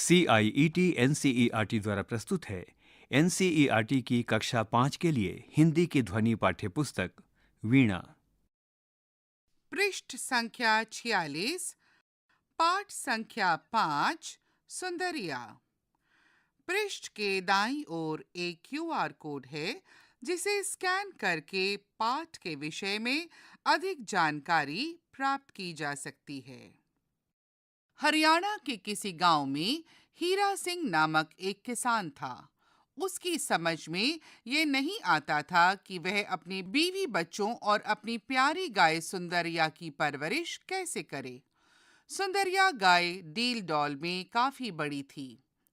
CIET NCERT द्वारा प्रस्तुत है। NCERT की कक्षा 5 के लिए हिंदी की ध्वनि पाठ्य पुस्तक वीणा। पृष्ठ संख्या 46, पाठ संख्या 5, सुंदरिया। पृष्ठ के दाईं ओर एक QR कोड है जिसे स्कैन करके पाठ के विषय में अधिक जानकारी प्राप्त की जा सकती है। हरियाणा के किसी गांव में हीरा सिंह नामक एक किसान था। उसकी समझ में ये नहीं आता था कि वह अपने बीवी बच्चों और अपनी प्यारी गाय सुंदरिया की परवरिश कैसे करे। सुंदरिया गाय डील डॉल में काफी बड़ी थी।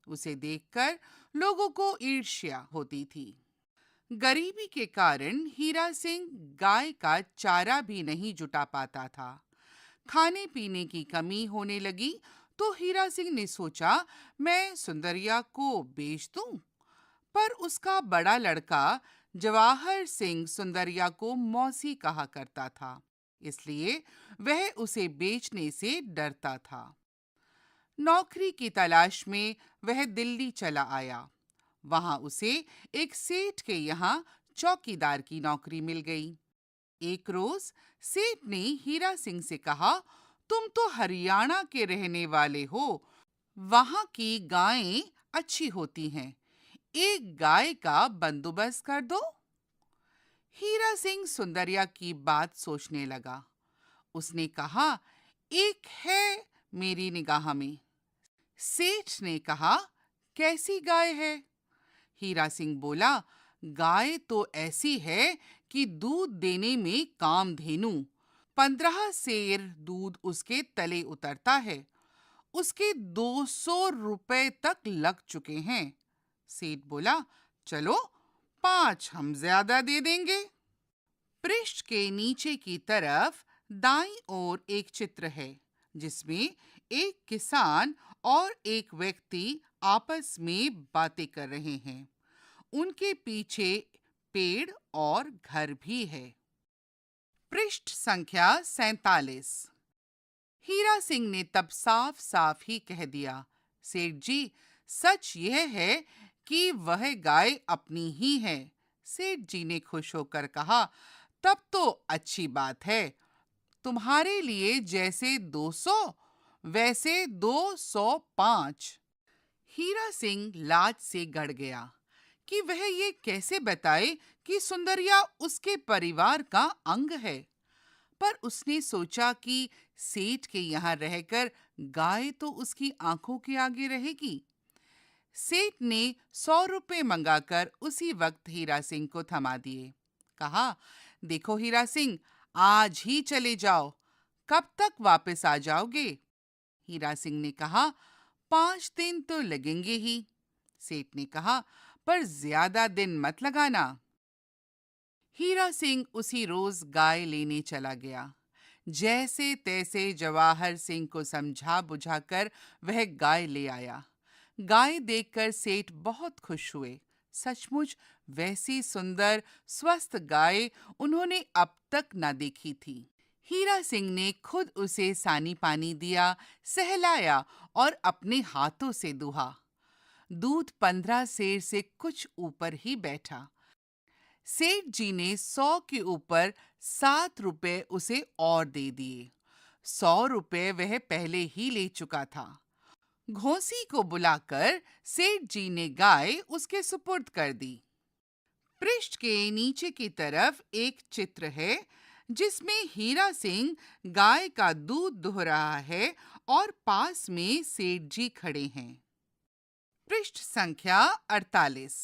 उसे देखकर लोगों को ईर्ष्या होती थी। गरीबी के कारण हीरा सिंह गाय का चारा भी नहीं जुटा पाता था। खाने पीने की कमी होने लगी तो हीरा सिंह ने सोचा, मैं सुंदरिया को बेच दूं। पर उसका बड़ा लड़का जवाहर सिंह सुंदरिया को मौसी कहा करता था, इसलिए वह उसे बेचने से डरता था। नौकरी की तलाश में वह दिल्ली चला आया। वहां उसे एक सेठ के यहाँ चौकीदार की नौकरी मिल गई। एक रोज सेठ ने हीरा सिंह से कहा, तुम तो हरियाणा के रहने वाले हो, वहां की गायें अच्छी होती हैं, एक गाय का बंदोबस्त कर दो। हीरा सिंह सुंदरिया की बात सोचने लगा। उसने कहा, एक है मेरी निगाह में। सेठ ने कहा, कैसी गाय है? हीरा सिंह बोला, गाय तो ऐसी है कि दूध देने में कामधेनु। 15 सेर दूध उसके तले उतरता है। उसके 200 रुपए तक लग चुके हैं। सेठ बोला, चलो 5 हम ज्यादा दे देंगे। पृष्ठ के नीचे की तरफ दाईं ओर एक चित्र है जिसमें एक किसान और एक व्यक्ति आपस में बातें कर रहे हैं। उनके पीछे पेड़ और घर भी है। पृष्ठ संख्या 47। हीरा सिंह ने तब साफ साफ ही कह दिया, सेठ जी, सच यह है कि वह गाय अपनी ही है। सेठ जी ने खुश होकर कहा, तब तो अच्छी बात है। तुम्हारे लिए जैसे 200 वैसे 205। हीरा सिंह लाज से गड़ गया कि वह ये कैसे बताए कि सुंदरिया उसके परिवार का अंग है। पर उसने सोचा कि सेठ के यहाँ रहकर गाय तो उसकी आंखों के आगे रहेगी। सेठ ने 100 रुपए मंगाकर उसी वक्त हीरा सिंह को थमा दिए। कहा, देखो हीरा सिंह, आज ही चले जाओ। कब तक वापस आ जाओगे? हीरा सिंह ने कहा, 5 दिन तो लगेंगे ही। सेठ ने कहा, पर ज्यादा दिन मत लगाना। हीरा सिंह उसी रोज गाय लेने चला गया। जैसे तैसे जवाहर सिंह को समझा बुझाकर वह गाय ले आया। गाय देखकर सेठ बहुत खुश हुए। सचमुच वैसी सुंदर स्वस्थ गाय उन्होंने अब तक ना देखी थी। हीरा सिंह ने खुद उसे सानी पानी दिया, सहलाया और अपने हाथों से दुहा। दूध 15 सेर से कुछ ऊपर ही बैठा। सेठ जी ने 100 के ऊपर 7 रुपए उसे और दे दिए। 100 रुपए वह पहले ही ले चुका था। घोंसी को बुलाकर सेठ जी ने गाय उसके सुपुर्द कर दी। पृष्ठ के नीचे की तरफ एक चित्र है जिसमें हीरा सिंह गाय का दूध दुह रहा है और पास में सेठ जी खड़े हैं। पृष्ठ संख्या 48।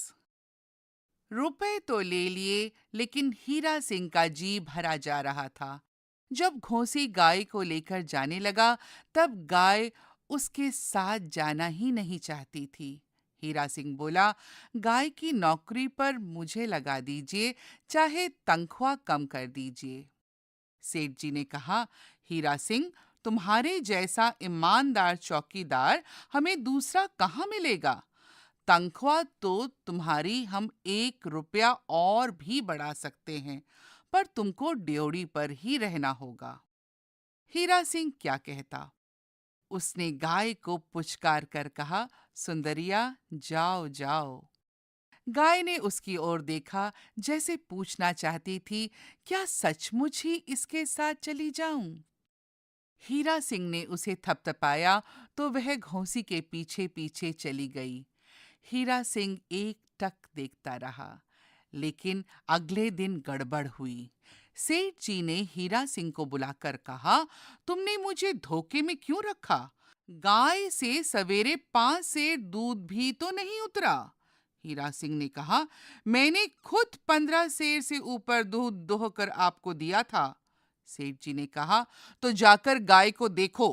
रुपए तो ले लिए, लेकिन हीरा सिंह का जी भरा जा रहा था। जब घोंसी गाय को लेकर जाने लगा, तब गाय उसके साथ जाना ही नहीं चाहती थी। हीरा सिंह बोला, गाय की नौकरी पर मुझे लगा दीजिए, चाहे तनख्वाह कम कर दीजिए। सेठ जी ने कहा, हीरा सिंह, तुम्हारे जैसा ईमानदार चौकीदार हमें दूसरा कहाँ मिलेगा? तनख्वाह तो तुम्हारी हम 1 रुपया और भी बढ़ा सकते हैं, पर तुमको ड्योढ़ी पर ही रहना होगा। हीरा सिंह क्या कहता? उसने गाय को पुचकार कर कहा, सुंदरिया, जाओ जाओ। गाय ने उसकी ओर देखा, जैसे पूछना चाहती थी, क्या सचमुच ही इसके साथ चली जाऊं? हीरा सिंह ने उसे थपथपाया तो वह घोंसी के पीछे पीछे चली गई। हीरा सिंह एक टक देखता रहा, लेकिन अगले दिन गड़बड़ हुई। सेठ जी ने हीरा सिंह को बुलाकर कहा, तुमने मुझे धोखे में क्यों रखा? गाय से सवेरे 5 सेर दूध भी तो नहीं उतरा। हीरा सिंह ने कहा, मैंने खुद 15 सेर से ऊपर दूध दोहकर आपको दिया था। सेठ जी ने कहा, तो जाकर गाय को देखो।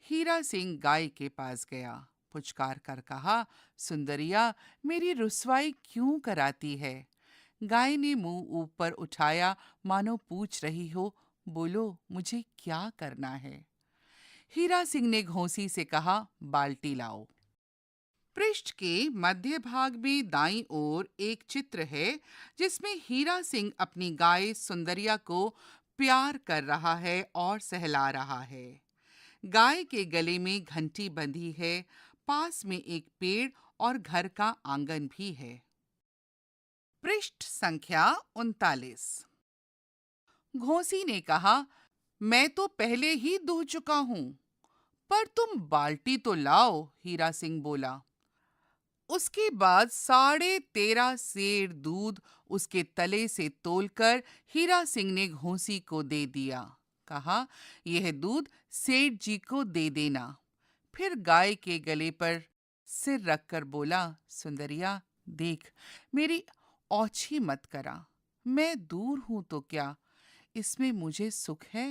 हीरा सिंह गाय के पास गया, पुचकार कर कहा, सुंदरिया, मेरी रुसवाई क्यों कराती है? गाय ने मुंह ऊपर उठाया, मानो पूछ रही हो, बोलो, मुझे क्या करना है? हीरा सिंह ने घोंसी से कहा, बाल्टी लाओ। पृष्ठ के मध्य भाग में दाईं ओर एक चित्र है, जिसमें हीरा सिंह अपनी गाय सुंदरिया को प्यार कर रहा है और सहला रहा है। गाय के गले में घंटी बंधी है। पास में एक पेड़ और घर का आंगन भी है। पृष्ठ संख्या 39। घोंसी ने कहा, मैं तो पहले ही दूह चुका हूं, पर तुम बाल्टी तो लाओ। हीरा सिंह बोला। उसके बाद 13.5 सेर दूध उसके तले से तोलकर हीरा सिंह ने घोंसी को दे दिया। कहा, यह दूध सेठ जी को दे देना। फिर गाय के गले पर सिर रखकर बोला, सुंदरिया, देख, मेरी औछी मत करा। मैं दूर हूं तो क्या, इसमें मुझे सुख है।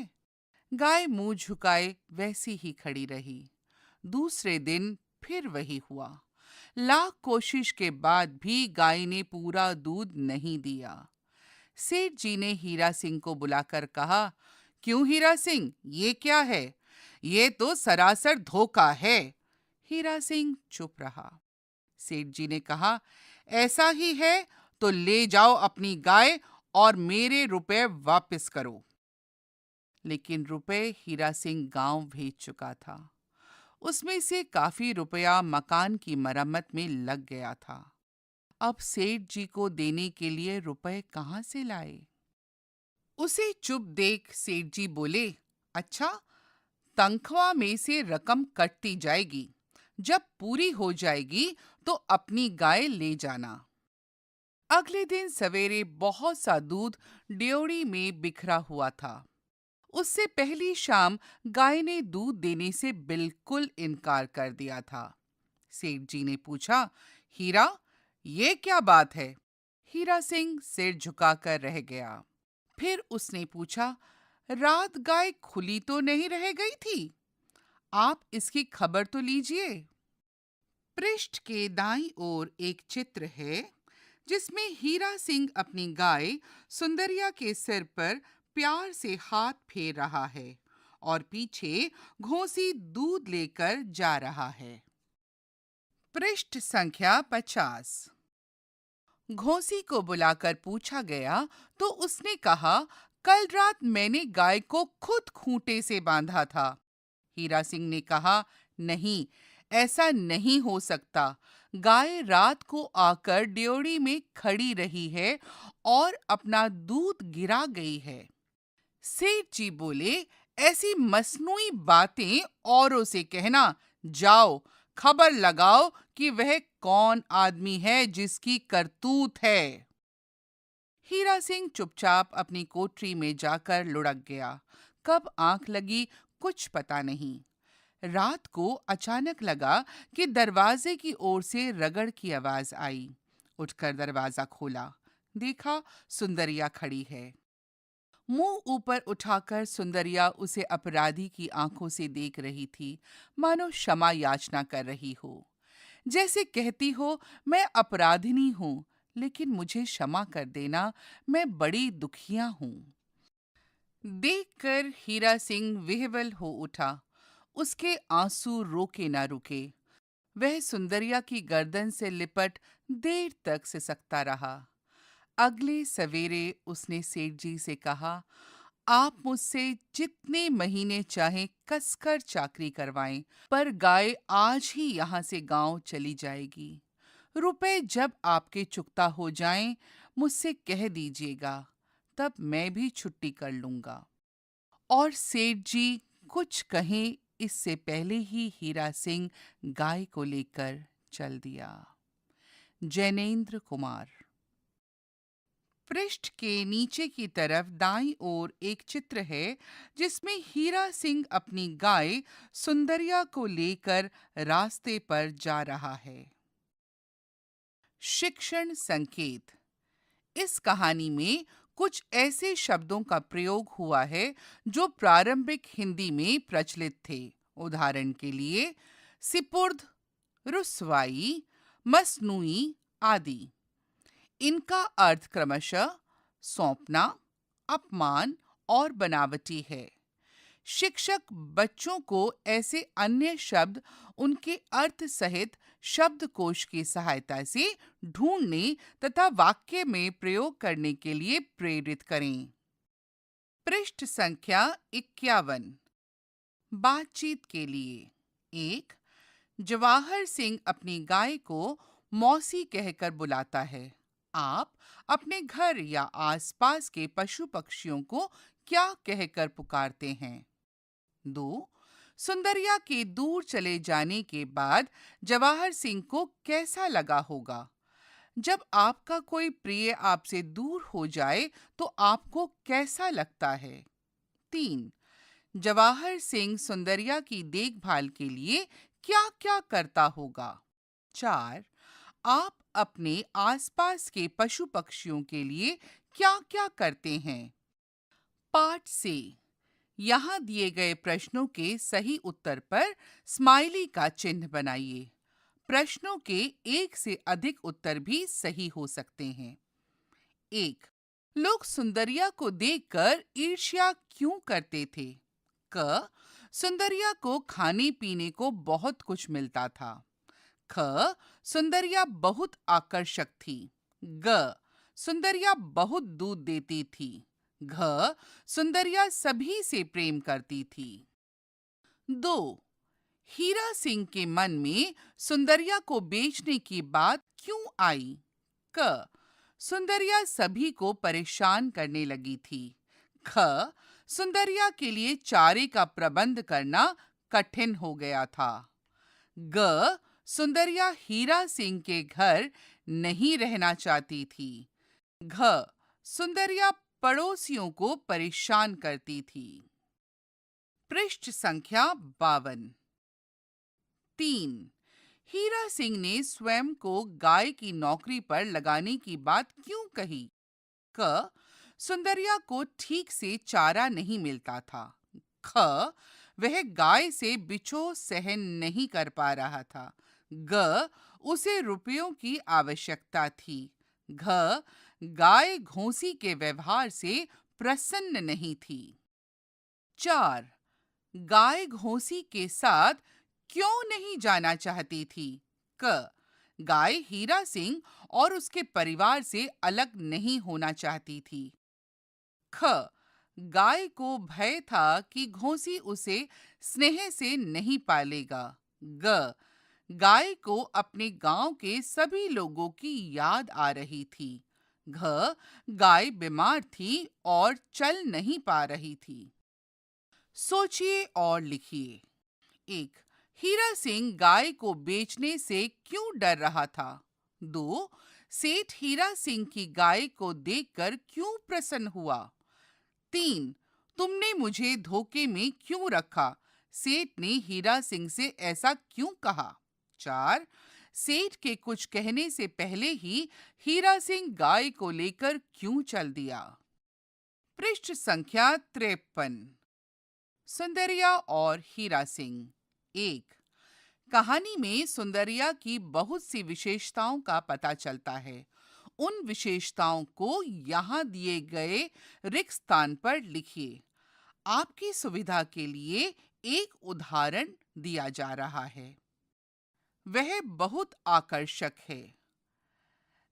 गाय मुंह झुकाए वैसी ही खड़ी रही। दूसरे दिन फिर वही हुआ। लाख कोशिश के बाद भी गाय ने पूरा दूध नहीं दिया। सेठ जी ने हीरा सिंह को बुलाकर कहा, क्यों हीरा सिंह, ये क्या है? ये तो सरासर धोखा है। हीरा सिंह चुप रहा। सेठ जी ने कहा, ऐसा ही है तो ले जाओ अपनी गाय और मेरे रुपए वापस करो। लेकिन रुपए हीरा सिंह गांव भेज चुका था। उसमें से काफी रुपया मकान की मरम्मत में लग गया था। अब सेठ जी को देने के लिए रुपए कहां से लाए? उसे चुप देख सेठ जी बोले, अच्छा, तनख्वाह में से रकम कटती जाएगी। जब पूरी हो जाएगी तो अपनी गाय ले जाना। अगले दिन सवेरे बहुत सा दूध ड्योढ़ी में बिखरा हुआ था। उससे पहली शाम गाय ने दूध देने से बिल्कुल इनकार कर दिया था। सेठ जी ने पूछा, हीरा, ये क्या बात है? हीरा सिंह सिर झुकाकर रह गया। फिर उसने पूछा, रात गाय खुली तो नहीं रह गई थी? आप इसकी खबर तो लीजिए। पृष्ठ के दाईं ओर एक चित्र है, जिसमें हीरा सिंह अपनी गाय सुंदरिया के सिर पर प्यार से हाथ फेर रहा है और पीछे घोंसी दूध लेकर जा रहा है। पृष्ठ संख्या 50। घोंसी को बुलाकर पूछा गया तो उसने कहा, कल रात मैंने गाय को खुद खूंटे से बांधा था। हीरा सिंह ने कहा, नहीं, ऐसा नहीं हो सकता। गाय रात को आकर ड्योढ़ी में खड़ी रही है और अपना दूध गिरा गई है। सेठ जी बोले, ऐसी मसनूई बातें औरों से कहना। जाओ, खबर लगाओ कि वह कौन आदमी है जिसकी करतूत है। हीरा सिंह चुपचाप अपनी कोठरी में जाकर लुढ़क गया। कब आंख लगी कुछ पता नहीं। रात को अचानक लगा कि दरवाजे की ओर से रगड़ की आवाज आई। उठकर दरवाजा खोला, देखा सुंदरिया खड़ी है। मुंह ऊपर उठाकर सुंदरिया उसे अपराधी की आंखों से देख रही थी, मानो क्षमा याचना कर रही हो। जैसे कहती हो, मैं अपराधिनी हूं, लेकिन मुझे क्षमा कर देना, मैं बड़ी दुखिया हूं। देखकर हीरा सिंह विह्वल हो उठा। उसके आंसू रोके ना रुके। वह सुंदरिया की गर्दन से लिपट देर तक सिसकता रहा। अगले सवेरे उसने सेठ जी से कहा, आप मुझसे जितने महीने चाहें कसकर चाकरी करवाएं, पर गाय आज ही यहाँ से गांव चली जाएगी। रुपए जब आपके चुकता हो जाएं, मुझसे कह दीजिएगा, तब मैं भी छुट्टी कर लूंगा। और सेठ जी कुछ कहें इससे पहले ही हीरा सिंह गाय को लेकर चल दिया। जैनेन्द्र कुमार। पृष्ठ के नीचे की तरफ दाईं ओर एक चित्र है जिसमें हीरा सिंह अपनी गाय सुंदरिया को लेकर रास्ते पर जा रहा है। शिक्षण संकेत। इस कहानी में कुछ ऐसे शब्दों का प्रयोग हुआ है जो प्रारंभिक हिंदी में प्रचलित थे। उदाहरण के लिए सिपुर्द, रुस्वाई, मसनूई आदि। इनका अर्थ क्रमशः सौंपना, अपमान और बनावटी है। शिक्षक बच्चों को ऐसे अन्य शब्द उनके अर्थ सहित शब्दकोश की सहायता से ढूंढने तथा वाक्य में प्रयोग करने के लिए प्रेरित करें। पृष्ठ संख्या 51। बातचीत के लिए। 1. जवाहर सिंह अपनी गाय को मौसी कहकर बुलाता है। आप अपने घर या आसपास के पशु पक्षियों को क्या कहकर पुकारते हैं? 2. सुंदरिया के दूर चले जाने के बाद जवाहर सिंह को कैसा लगा होगा? जब आपका कोई प्रिय आपसे दूर हो जाए तो आपको कैसा लगता है? 3. जवाहर सिंह सुंदरिया की देखभाल के लिए क्या-क्या करता होगा? 4. आप अपने आसपास के पशु पक्षियों के लिए क्या-क्या करते हैं? पाठ से यहाँ दिए गए प्रश्नों के सही उत्तर पर स्माइली का चिन्ह बनाइए। प्रश्नों के एक से अधिक उत्तर भी सही हो सकते हैं। 1. लोग सुंदरिया को देखकर ईर्ष्या क्यों करते थे? क. सुंदरिया को खाने पीने को बहुत कुछ मिलता था। ख. सुंदरिया बहुत आकर्षक थी। ग. सुंदरिया बहुत दूध देती थी। घ. सुंदरिया सभी से प्रेम करती थी। 2. हीरा सिंह के मन में सुंदरिया को बेचने की बात क्यों आई? क. सुंदरिया सभी को परेशान करने लगी थी। ख. सुंदरिया के लिए चारे का प्रबंध करना कठिन हो गया था। ग. सुंदरिया हीरा सिंह के घर नहीं रहना चाहती थी। घ. सुंदरिया पड़ोसियों को परेशान करती थी। पृष्ठ संख्या 52। 3. हीरा सिंह ने स्वयं को गाय की नौकरी पर लगाने की बात क्यों कही? क. सुंदरिया को ठीक से चारा नहीं मिलता था। ख. वह गाय से बिछोह सहन नहीं कर पा रहा था। ग. उसे रुपयों की आवश्यकता थी। घ. गाय घोंसी के व्यवहार से प्रसन्न नहीं थी। 4. गाय घोंसी के साथ क्यों नहीं जाना चाहती थी? क. गाय हीरा सिंह और उसके परिवार से अलग नहीं होना चाहती थी। ख. गाय को भय था कि घोंसी उसे स्नेह से नहीं पालेगा। ग. गाय को अपने गांव के सभी लोगों की याद आ रही थी। घ. गाय बीमार थी और चल नहीं पा रही थी। सोचिए और लिखिए। 1. हीरा सिंह गाय को बेचने से क्यों डर रहा था? 2. सेठ हीरा सिंह की गाय को देखकर क्यों प्रसन्न हुआ? 3. तुमने मुझे धोखे में क्यों रखा? सेठ ने हीरा सिंह से ऐसा क्यों कहा? 4. सेठ के कुछ कहने से पहले ही हीरा सिंह गाय को लेकर क्यों चल दिया? पृष्ठ संख्या 53। सुंदरिया और हीरा सिंह। 1. कहानी में सुंदरिया की बहुत सी विशेषताओं का पता चलता है। उन विशेषताओं को यहाँ दिए गए रिक्त स्थान पर लिखिए। आपकी सुविधा के लिए एक उदाहरण दिया जा रहा है। वह बहुत आकर्षक है।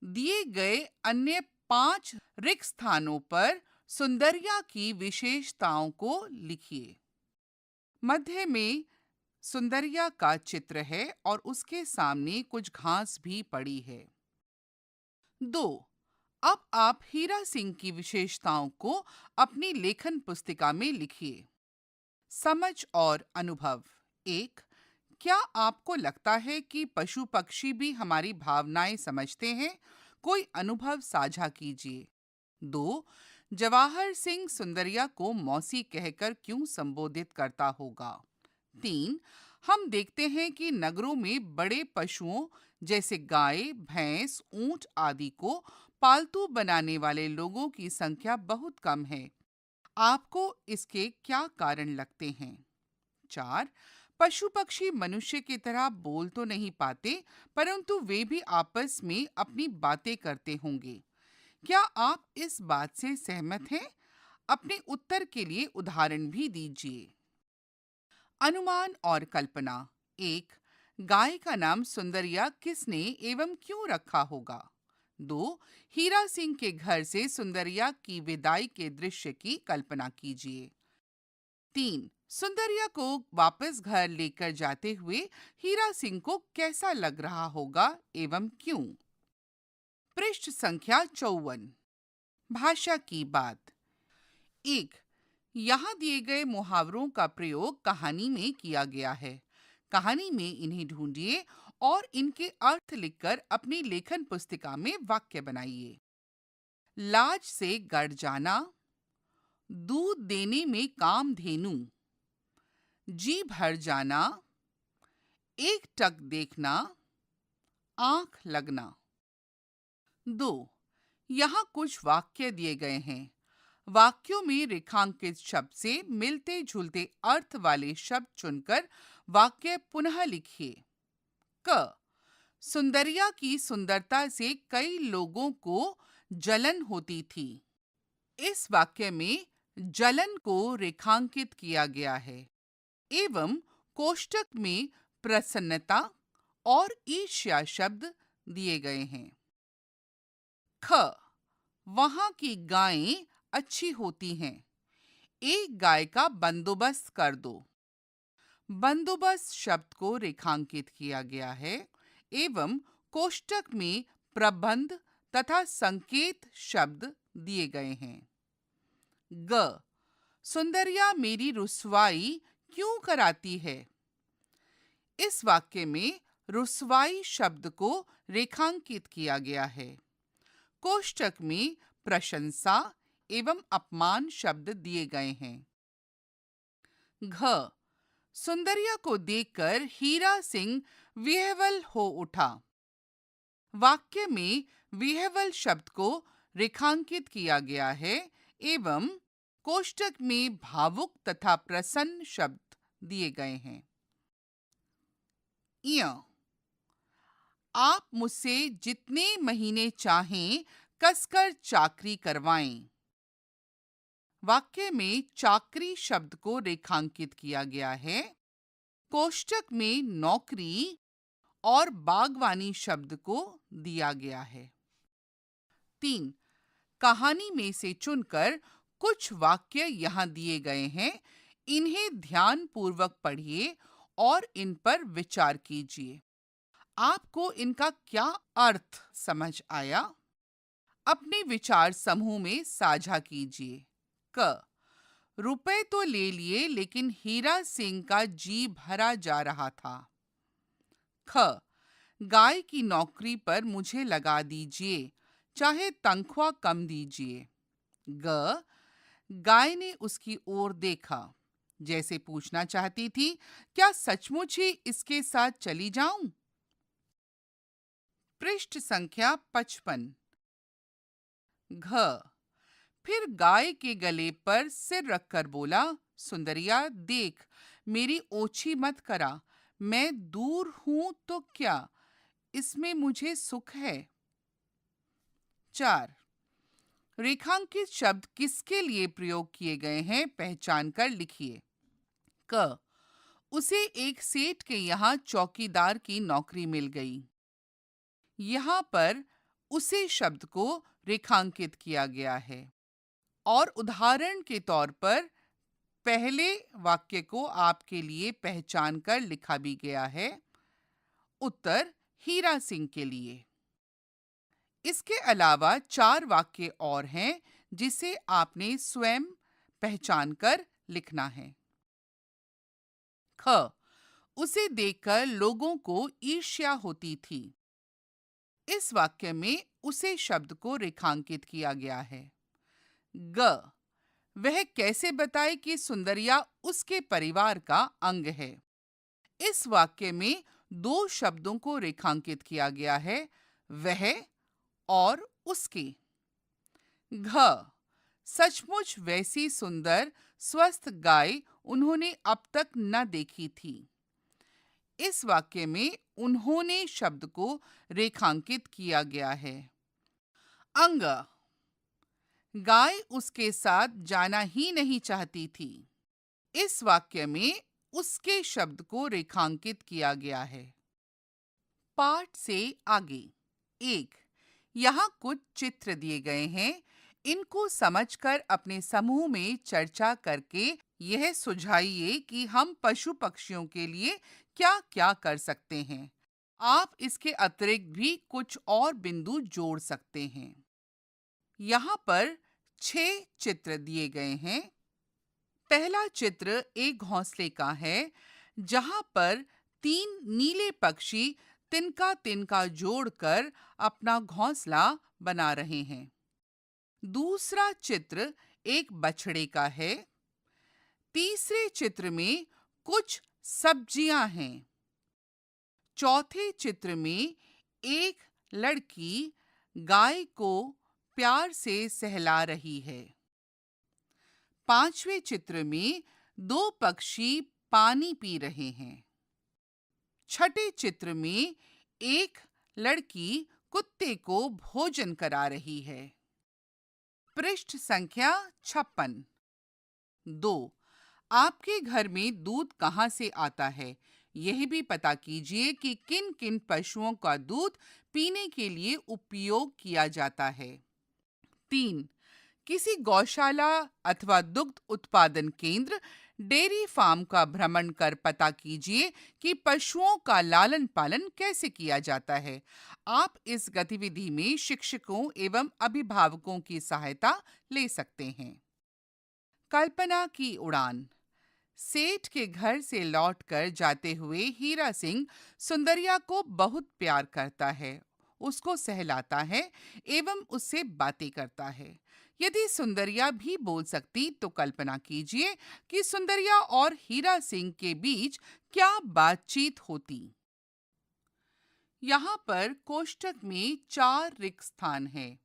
दिए गए अन्य 5 रिक्त स्थानों पर सुंदरिया की विशेषताओं को लिखिए। मध्य में सुंदरिया का चित्र है और उसके सामने कुछ घास भी पड़ी है। 2। अब आप हीरा सिंह की विशेषताओं को अपनी लेखन पुस्तिका में लिखिए। समझ और अनुभव। 1। क्या आपको लगता है कि पशु पक्षी भी हमारी भावनाएं समझते हैं? कोई अनुभव साझा कीजिए। 2। जवाहर सिंह सुंदरिया को मौसी कहकर क्यों संबोधित करता होगा? 3। हम देखते हैं कि नगरों में बड़े पशुओं जैसे गाय, भैंस, ऊंट आदि को पालतू बनाने वाले लोगों की संख्या बहुत कम है। आपको इसके क्या कारण लगते हैं? 4। पशु पक्षी मनुष्य की तरह बोल तो नहीं पाते, परंतु वे भी आपस में अपनी बातें करते होंगे। क्या आप इस बात से सहमत हैं? अपने उत्तर के लिए उदाहरण भी दीजिए। अनुमान और कल्पना। 1। गाय का नाम सुंदरिया किसने एवं क्यों रखा होगा? 2। हीरा सिंह के घर से सुंदरिया की विदाई के दृश्य की कल्पना कीजिए। 3। सुंदरिया को वापस घर लेकर जाते हुए हीरा सिंह को कैसा लग रहा होगा एवं क्यों? पृष्ठ संख्या 54। भाषा की बात। 1। यहाँ दिए गए मुहावरों का प्रयोग कहानी में किया गया है। कहानी में इन्हें ढूंढिए और इनके अर्थ लिखकर अपनी लेखन पुस्तिका में वाक्य बनाइए। लाज से गड़ जाना, दूध देने में कामधेनु, जी भर जाना, एक टक देखना, आंख लगना। 2। यहाँ कुछ वाक्य दिए गए हैं। वाक्यों में रेखांकित शब्द से मिलते जुलते अर्थ वाले शब्द चुनकर वाक्य पुनः लिखिए। क। सुंदरिया की सुंदरता से कई लोगों को जलन होती थी। इस वाक्य में जलन को रेखांकित किया गया है एवं कोष्टक में प्रसन्नता और ईर्ष्या शब्द दिए गए हैं। ख। वहां की गायें अच्छी होती हैं। एक गाय का बंदोबस्त कर दो। बंदोबस्त शब्द को रेखांकित किया गया है एवं कोष्टक में प्रबंध तथा संकेत शब्द दिए गए हैं। ग। सुंदरिया मेरी रुसवाई क्यों कराती है? इस वाक्य में रुसवाई शब्द को रेखांकित किया गया है। कोष्टक में प्रशंसा एवं अपमान शब्द दिए गए हैं। घ। सुंदरिया को देखकर हीरा सिंह विह्वल हो उठा। वाक्य में विह्वल शब्द को रेखांकित किया गया है एवं कोष्टक में भावुक तथा प्रसन्न शब्द दिए गए हैं। य। आप मुझसे जितने महीने चाहें कसकर चाकरी करवाएं। वाक्य में चाकरी शब्द को रेखांकित किया गया है। कोष्टक में नौकरी और बागवानी शब्द को दिया गया है। 3। कहानी में से चुनकर कुछ वाक्य यहाँ दिए गए हैं। इन्हें ध्यान पूर्वक पढ़िए और इन पर विचार कीजिए। आपको इनका क्या अर्थ समझ आया? अपने विचार समूह में साझा कीजिए। क। रुपए तो ले लिए लेकिन हीरा सिंह का जी भरा जा रहा था। ख। गाय की नौकरी पर मुझे लगा दीजिए, चाहे तनख्वाह कम दीजिए। ग। गाय ने उसकी ओर देखा, जैसे पूछना चाहती थी, क्या सचमुच ही इसके साथ चली जाऊं? पृष्ठ संख्या 55। घ। फिर गाय के गले पर सिर रखकर बोला, सुंदरिया देख, मेरी ओछी मत करा। मैं दूर हूं तो क्या, इसमें मुझे सुख है। 4। रेखांकित शब्द किसके लिए प्रयोग किए गए हैं पहचान कर लिखिए। क। उसे एक सेठ के यहाँ चौकीदार की नौकरी मिल गई। यहाँ पर उसे शब्द को रेखांकित किया गया है। और उदाहरण के तौर पर पहले वाक्य को आपके लिए पहचान कर लिखा भी गया है। उत्तर हीरा सिंह के लिए। इसके अलावा 4 वाक्य और हैं जिसे आपने स्वयं पहचान कर लिखना है। ख, उसे देखकर लोगों को ईर्ष्या होती थी। इस वाक्य में उसे शब्द को रेखांकित किया गया है। ग, वह कैसे बताए कि सुंदरिया उसके परिवार का अंग है। इस वाक्य में 2 शब्दों को रेखांकित किया गया है, वह और उसके। घ, सचमुच वैसी सुंदर स्वस्थ गाय उन्होंने अब तक न देखी थी। इस वाक्य में उन्होंने शब्द को रेखांकित किया गया है। अंग, गाय उसके साथ जाना ही नहीं चाहती थी। इस वाक्य में उसके शब्द को रेखांकित किया गया है। पाठ से आगे। 1, यहाँ कुछ चित्र दिए गए हैं। इनको समझकर अपने समूह में चर्चा करके यह सुझाइए कि हम पशु पक्षियों के लिए क्या क्या कर सकते हैं। आप इसके अतिरिक्त भी कुछ और बिंदु जोड़ सकते हैं। यहाँ पर 6 चित्र दिए गए हैं। पहला चित्र एक घोंसले का है, जहाँ पर 3 नीले पक्षी तिनका तिनका जोड़कर अपना घोंसला बना रहे हैं। दूसरा चित्र एक बछड़े का है। तीसरे चित्र में कुछ सब्जियां हैं। चौथे चित्र में एक लड़की गाय को प्यार से सहला रही है। पांचवें चित्र में 2 पक्षी पानी पी रहे हैं। छठे चित्र में एक लड़की कुत्ते को भोजन करा रही है। पृष्ठ संख्या 56। 2, आपके घर में दूध कहाँ से आता है? यह भी पता कीजिए कि किन किन पशुओं का दूध पीने के लिए उपयोग किया जाता है। 3, किसी गौशाला अथवा दुग्ध उत्पादन केंद्र, डेयरी फार्म का भ्रमण कर पता कीजिए कि पशुओं का लालन पालन कैसे किया जाता है। आप इस गतिविधि में शिक्षकों एवं अभिभावकों की सहायता ले सकते हैं। कल्पना की उड़ान। सेठ के घर से लौटकर जाते हुए हीरा सिंह सुंदरिया को बहुत प्यार करता है, उसको सहलाता है एवं उससे बातें करता है। यदि सुंदरिया भी बोल सकती तो कल्पना कीजिए कि सुंदरिया और हीरा सिंह के बीच क्या बातचीत होती। यहाँ पर कोष्ठक में 4 रिक्त स्थान हैं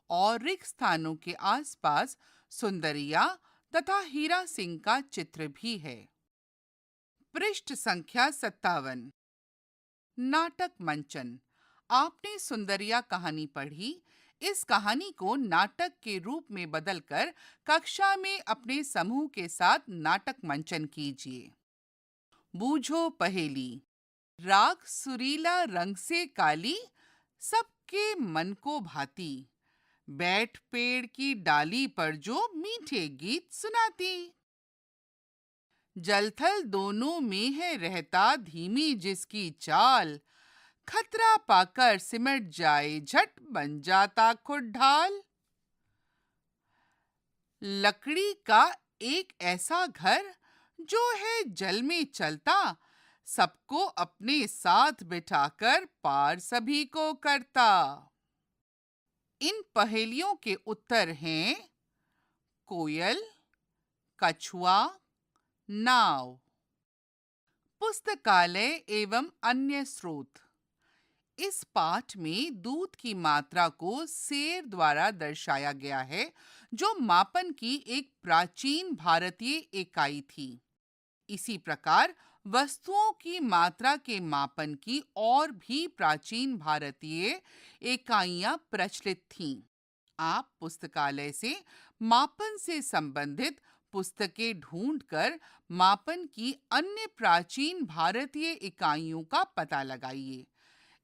और रिक्त स्थानों के आसपास सुंदरिया तथा हीरा सिंह का चित्र भी है। पृष्ठ संख्या 57। नाटक मंचन। आपने सुंदरिया कहानी पढ़ी। इस कहानी को नाटक के रूप में बदलकर कक्षा में अपने समूह के साथ नाटक मंचन कीजिए। बूझो पहेली। राग सुरीला रंग से काली, सबके मन को भाती, बैठ पेड़ की डाली पर जो मीठे गीत सुनाती। जलथल दोनों में है रहता धीमी जिसकी चाल, खतरा पाकर सिमट जाए झट बन जाता खुद ढाल। लकड़ी का एक ऐसा घर जो है जल में चलता, सबको अपने साथ बिठाकर पार सभी को करता। इन पहेलियों के उत्तर हैं कोयल, कछुआ, नाव। पुस्तकालय एवं अन्य स्रोत। इस पाठ में दूध की मात्रा को सेर द्वारा दर्शाया गया है, जो मापन की एक प्राचीन भारतीय इकाई थी। इसी प्रकार वस्तुओं की मात्रा के मापन की और भी प्राचीन भारतीय इकाइयां प्रचलित थीं। आप पुस्तकालय से मापन से संबंधित पुस्तकें ढूंढकर मापन की अन्य प्राचीन भारतीय इकाइयों का पता लगाइए।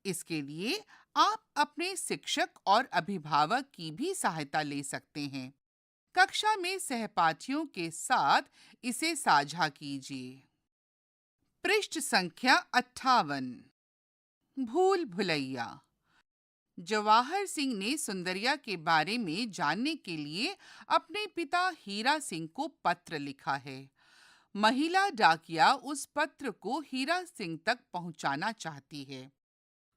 इसके लिए आप अपने शिक्षक और अभिभावक की भी सहायता ले सकते हैं। कक्षा में सहपाठियों के साथ इसे साझा कीजिए। पृष्ठ संख्या 58। भूल भुलैया। जवाहर सिंह ने सुंदरिया के बारे में जानने के लिए अपने पिता हीरा सिंह को पत्र लिखा है। महिला डाकिया उस पत्र को हीरा सिंह तक पहुंचाना चाहती है।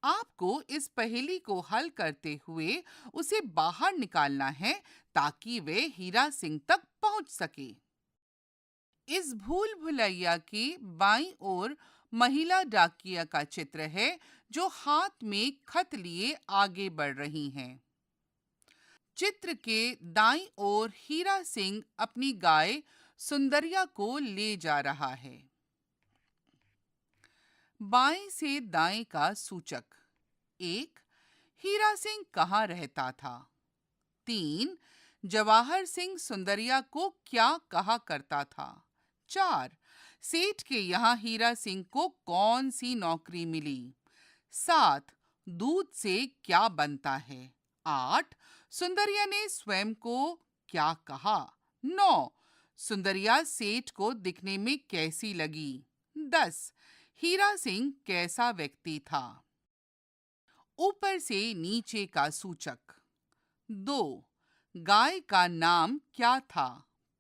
आपको इस पहेली को हल करते हुए उसे बाहर निकालना है ताकि वे हीरा सिंह तक पहुंच सके। इस भूल भुलैया की बाईं ओर महिला डाकिया का चित्र है जो हाथ में खत लिए आगे बढ़ रही हैं। चित्र के दाईं ओर हीरा सिंह अपनी गाय सुंदरिया को ले जा रहा है। बाएं से दाएं का सूचक। 1. हीरा सिंह कहाँ रहता था? 3. जवाहर सिंह सुंदरिया को क्या कहा करता था? 4. सेठ के यहाँ हीरा सिंह को कौन सी नौकरी मिली? 7. दूध से क्या बनता है? 8. सुंदरिया ने स्वयं को क्या कहा? 9. सुंदरिया सेठ को दिखने में कैसी लगी? 10. हीरा सिंह कैसा व्यक्ति था? ऊपर से नीचे का सूचक। 2. गाय का नाम क्या था?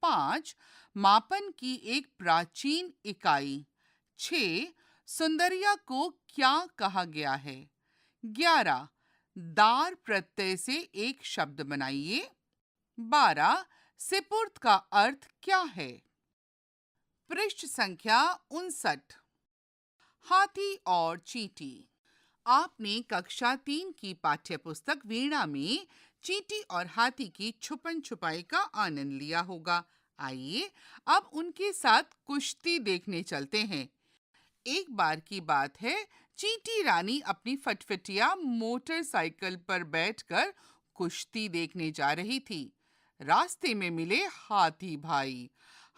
5. मापन की एक प्राचीन इकाई। 6. सुंदरिया को क्या कहा गया है? 11. दार प्रत्यय से एक शब्द बनाइए। 12. सिपुर्द का अर्थ क्या है? पृष्ठ संख्या 59। हाथी और चींटी। आपने कक्षा 3 की पाठ्यपुस्तक वीणा में चींटी और हाथी की छुपन छुपाई का आनंद लिया होगा। आइए अब उनके साथ कुश्ती देखने चलते हैं। एक बार की बात है, चींटी रानी अपनी फटफटिया मोटरसाइकिल पर बैठकर कुश्ती देखने जा रही थी। रास्ते में मिले हाथी भाई।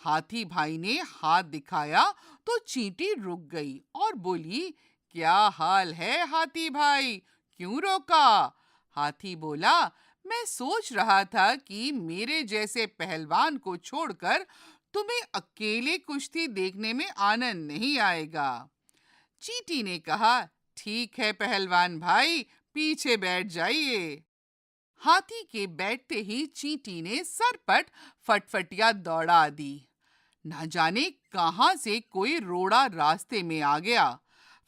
हाथी भाई ने हाथ दिखाया तो चींटी रुक गई और बोली, क्या हाल है हाथी भाई, क्यों रोका? हाथी बोला, मैं सोच रहा था कि मेरे जैसे पहलवान को छोड़कर तुम्हें अकेले कुश्ती देखने में आनंद नहीं आएगा। चींटी ने कहा, ठीक है पहलवान भाई, पीछे बैठ जाइए। हाथी के बैठते ही चींटी ने सरपट फटफटिया दौड़ा दी। ना जाने कहां से कोई रोड़ा रास्ते में आ गया।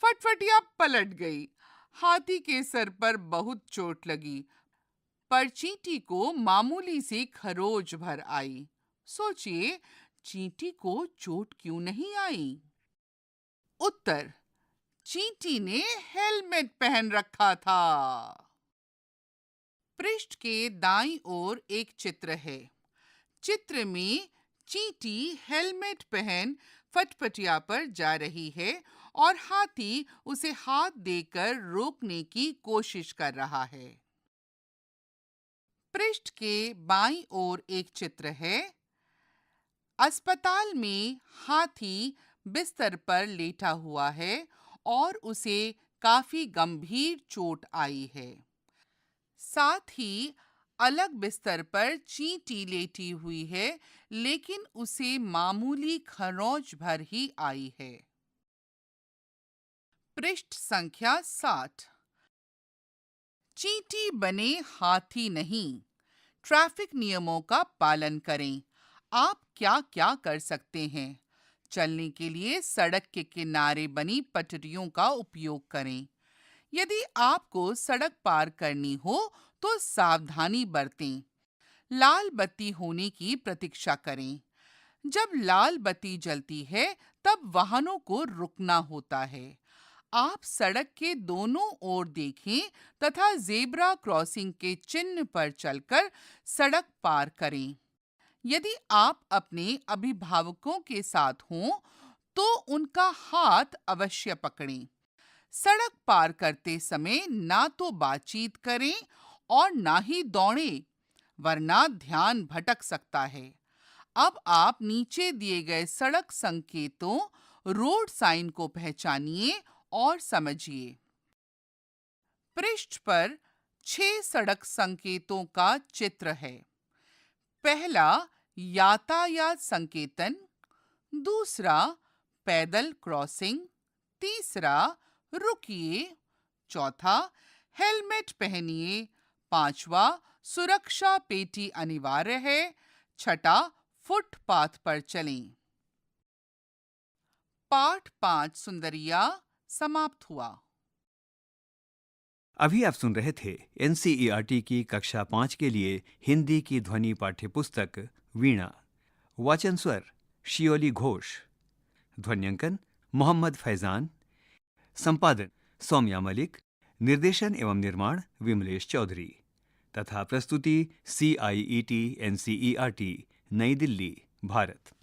फटफटिया पलट गई। हाथी के सर पर बहुत चोट लगी, पर चींटी को मामूली सी खरोच भर आई। सोचिए, चींटी को चोट क्यों नहीं आई? उत्तर, चींटी ने हेलमेट पहन रखा था। पृष्ठ के दाईं ओर एक चित्र है। चित्र में चींटी हेलमेट पहन फटफटिया पर जा रही है और हाथी उसे हाथ देकर रोकने की कोशिश कर रहा है। पृष्ठ के बाईं ओर एक चित्र है। अस्पताल में हाथी बिस्तर पर लेटा हुआ है और उसे काफी गंभीर चोट आई है। साथ ही अलग बिस्तर पर चींटी लेटी हुई है, लेकिन उसे मामूली खरोंच भर ही आई है। पृष्ठ संख्या 60। चींटी बने हाथी नहीं। ट्रैफिक नियमों का पालन करें। आप क्या क्या कर सकते हैं? चलने के लिए सड़क के किनारे बनी पटरियों का उपयोग करें। यदि आपको सड़क पार करनी हो तो सावधानी बरतें। लाल बत्ती होने की प्रतीक्षा करें। जब लाल बत्ती जलती है तब वाहनों को रुकना होता है। आप सड़क के दोनों ओर देखें तथा ज़ेब्रा क्रॉसिंग के चिन्ह पर चलकर सड़क पार करें। यदि आप अपने अभिभावकों के साथ हों तो उनका हाथ अवश्य पकड़ें। सड़क पार करते समय ना तो बातचीत करें और ना ही दौड़ें, वरना ध्यान भटक सकता है। अब आप नीचे दिए गए सड़क संकेतों, रोड साइन को पहचानिए और समझिए। पृष्ठ पर 6 सड़क संकेतों का चित्र है। पहला यातायात संकेतन, दूसरा पैदल क्रॉसिंग, तीसरा रुकिए, चौथा हेलमेट पहनिए, पांचवा सुरक्षा पेटी अनिवार्य है, छठा फुटपाथ पर चलें। पाठ 5 सुंदरिया समाप्त हुआ। अभी आप सुन रहे थे एनसीईआरटी की कक्षा 5 के लिए हिंदी की ध्वनि पाठ्य पुस्तक वीणा। वाचन स्वर शियोली घोष, ध्वन्यांकन मोहम्मद फैजान, संपादन सौम्या मलिक, निर्देशन एवं निर्माण विमलेश चौधरी तथा प्रस्तुति CIET NCERT नई दिल्ली, भारत।